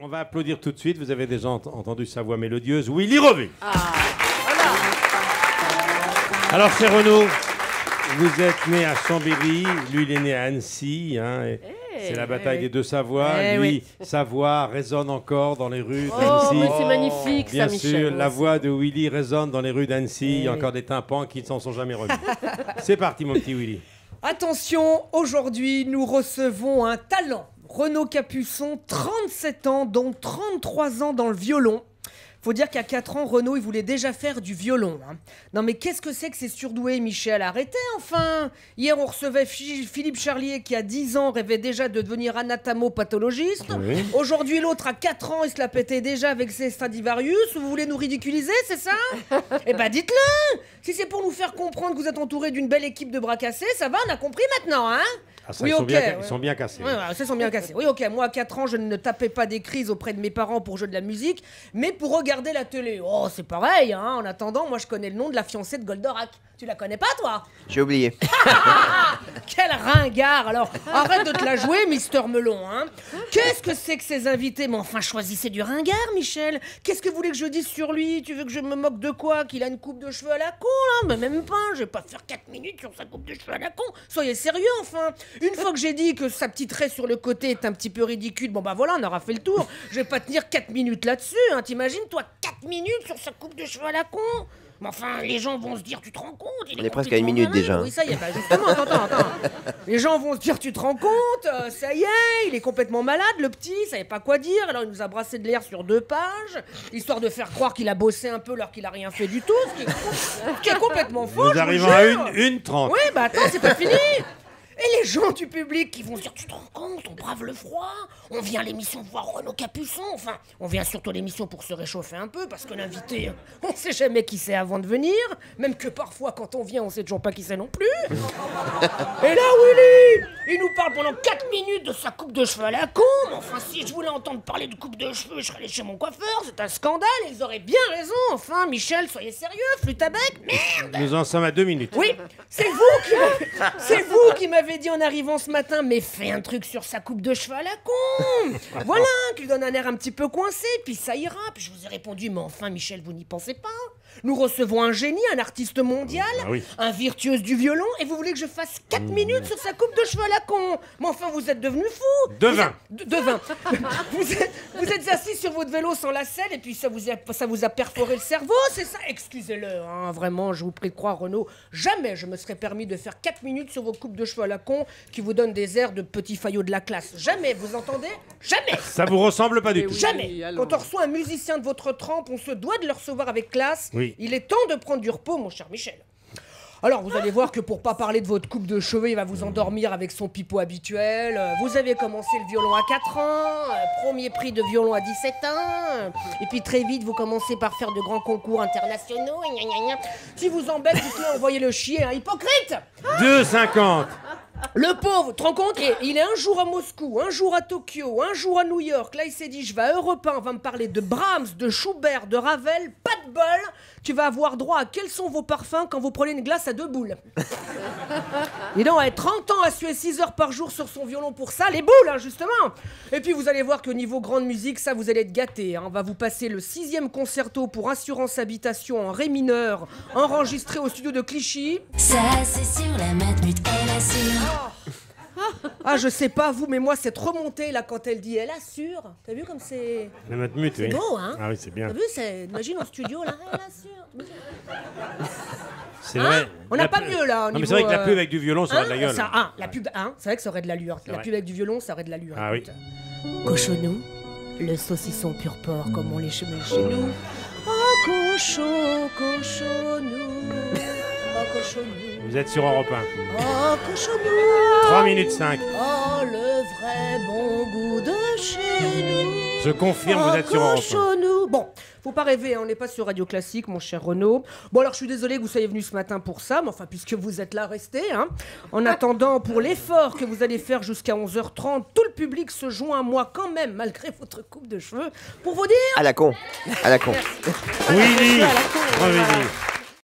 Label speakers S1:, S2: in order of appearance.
S1: On va applaudir tout de suite. Vous avez déjà entendu sa voix mélodieuse. Willy Revu.
S2: Ah, voilà.
S1: Alors, cher Renaud, vous êtes né à Chambéry. Lui, il est né à Annecy. Hein, c'est la bataille des deux Savoies. Lui, sa voix résonne encore dans les rues d'Annecy.
S2: Mais c'est magnifique,
S1: bien
S2: ça, Michel.
S1: sûr, la voix de Willy résonne dans les rues d'Annecy. Il y a encore des tympans qui ne s'en sont jamais remis. C'est parti, mon petit Willy.
S3: Attention, aujourd'hui, nous recevons un talent. Renaud Capuçon, 37 ans, dont 33 ans dans le violon. Faut dire qu'à 4 ans, Renaud, il voulait déjà faire du violon. Hein. Non mais qu'est-ce que c'est que ces surdoués, Michel? Arrêtez enfin. Hier, on recevait Philippe Charlier, qui à 10 ans rêvait déjà de devenir anatomopathologiste. Oui. Aujourd'hui, l'autre, à 4 ans, il se la pétait déjà avec ses Stradivarius. Vous voulez nous ridiculiser, c'est ça? Eh ben dites-le. Si c'est pour nous faire comprendre que vous êtes entouré d'une belle équipe de bras cassés, ça va, on a compris maintenant, hein?
S1: Ah, ça, oui, ils sont bien cassés.
S3: Ouais, ça, ils sont bien cassés. Oui, ok, moi à 4 ans, je ne tapais pas des crises auprès de mes parents pour jouer de la musique, mais pour regarder la télé. Oh, c'est pareil, hein. En attendant, moi je connais le nom de la fiancée de Goldorak. Tu la connais pas, toi?
S4: J'ai oublié.
S3: Quel ringard! Alors, arrête de te la jouer, Mister Melon, hein. Qu'est-ce que c'est que ces invités? Mais enfin, choisissez du ringard, Michel. Qu'est-ce que vous voulez que je dise sur lui? Tu veux que je me moque de quoi? Qu'il a une coupe de cheveux à la con, là? Mais même pas, je vais pas faire 4 minutes sur sa coupe de cheveux à la con. Soyez sérieux, enfin. Une fois que j'ai dit que sa petite raie sur le côté est un petit peu ridicule, bon bah voilà, on aura fait le tour. Je vais pas tenir 4 minutes là-dessus, hein. T'imagines, toi, 4 minutes sur sa coupe de cheveux à la con? Mais enfin, les gens vont se dire, tu te rends compte?
S4: On est presque à 1 minute déjà.
S3: Oui, ça y est, bah justement, attends. Les gens vont se dire, tu te rends compte? Ça y est, il est complètement malade, le petit, il savait pas quoi dire. Alors il nous a brassé de l'air sur 2 pages, histoire de faire croire qu'il a bossé un peu alors qu'il a rien fait du tout, ce qui est complètement faux.
S1: Nous arrivons à 1h30.
S3: Oui, bah attends, c'est pas fini. Et les gens du public qui vont se dire, tu te rends compte, on brave le froid, on vient à l'émission voir Renaud Capuçon, enfin, on vient surtout à l'émission pour se réchauffer un peu, parce que l'invité, on sait jamais qui c'est avant de venir, même que parfois, quand on vient, on sait toujours pas qui c'est non plus. Et là, Willy, il nous parle pendant 4 minutes de sa coupe de cheveux à la con, mais enfin, si je voulais entendre parler de coupe de cheveux, je serais allé chez mon coiffeur, c'est un scandale, et ils auraient bien raison, enfin, Michel, soyez sérieux, flûte à bec, merde.
S1: Nous en sommes à 2 minutes.
S3: Oui, c'est vous qui m'avez dit en arrivant ce matin, mais fais un truc sur sa coupe de cheveux à la con. Voilà, qui lui donne un air un petit peu coincé, puis ça ira. Puis je vous ai répondu, mais enfin Michel, vous n'y pensez pas? Nous recevons un génie, un artiste mondial, un virtuose du violon, et vous voulez que je fasse 4 minutes sur sa coupe de cheveux à la con? Mais enfin, vous êtes devenu fou.
S1: De vin.
S3: Vous êtes assis sur votre vélo sans la selle, et puis ça vous a perforé le cerveau, c'est ça? Excusez-le, hein, vraiment, je vous prie de croire, Renaud, jamais je me serais permis de faire 4 minutes sur vos coupes de cheveux à la con qui vous donnent des airs de petits faillots de la classe. Jamais, vous entendez? Jamais.
S1: Ça vous ressemble pas du tout.
S3: Jamais. Quand on reçoit un musicien de votre trempe, on se doit de le recevoir avec classe.
S1: Oui.
S3: Il est temps de prendre du repos, mon cher Michel. Alors, vous allez voir que pour pas parler de votre coupe de cheveux, il va vous endormir avec son pipeau habituel. Vous avez commencé le violon à 4 ans, premier prix de violon à 17 ans. Et puis très vite, vous commencez par faire de grands concours internationaux. Si vous embête, dites-le, envoyez le chier, hein. Hypocrite.
S1: 2,50.
S3: Le pauvre, tu te rends compte? Il est un jour à Moscou, un jour à Tokyo, un jour à New York. Là, il s'est dit, je vais à Europe 1, on va me parler de Brahms, de Schubert, de Ravel. Pas de bol, tu vas avoir droit à quels sont vos parfums quand vous prenez une glace à 2 boules. Et donc, 30 ans à suer 6 heures par jour sur son violon pour ça, les boules, hein, justement. Et puis, vous allez voir qu'au niveau grande musique, ça, vous allez être gâtés. Hein. On va vous passer le 6e concerto pour Assurance Habitation en ré mineur, enregistré au studio de Clichy.
S5: Ça, c'est sur la matmut, elle assure.
S3: Ah, je sais pas vous, mais moi, cette remontée là, quand elle dit elle assure, t'as vu comme c'est.
S1: La matmut, oui.
S3: C'est beau, hein?
S1: Ah oui, c'est bien.
S3: T'as vu, imagine en studio là, elle assure.
S1: C'est vrai.
S3: On n'a pas mieux là.
S1: Non, mais c'est vrai que la pub avec du violon, ça aurait de la gueule.
S3: La pub, c'est vrai que ça aurait de l'allure. La pub avec du violon, ça aurait de l'allure.
S1: Ah oui.
S3: Cochonou, le saucisson pur porc, comme on les chez nous. Oh, cochonou.
S1: Vous êtes sur Europe 1.
S3: Oh, cochonou.
S1: 3 minutes 5.
S3: Oh, le vrai bon goût de chez nous.
S1: Je confirme, vous êtes sur Europe 1.
S3: Bon, faut pas rêver, hein, on n'est pas sur Radio Classique, mon cher Renaud. Bon, alors je suis désolé que vous soyez venu ce matin pour ça, mais enfin, puisque vous êtes là, restez. Hein. En attendant, pour l'effort que vous allez faire jusqu'à 11h30, tout le public se joint à moi quand même, malgré votre coupe de cheveux, pour vous dire...
S4: À la con. À la con.
S1: Willy.
S3: À la con,
S1: Willy.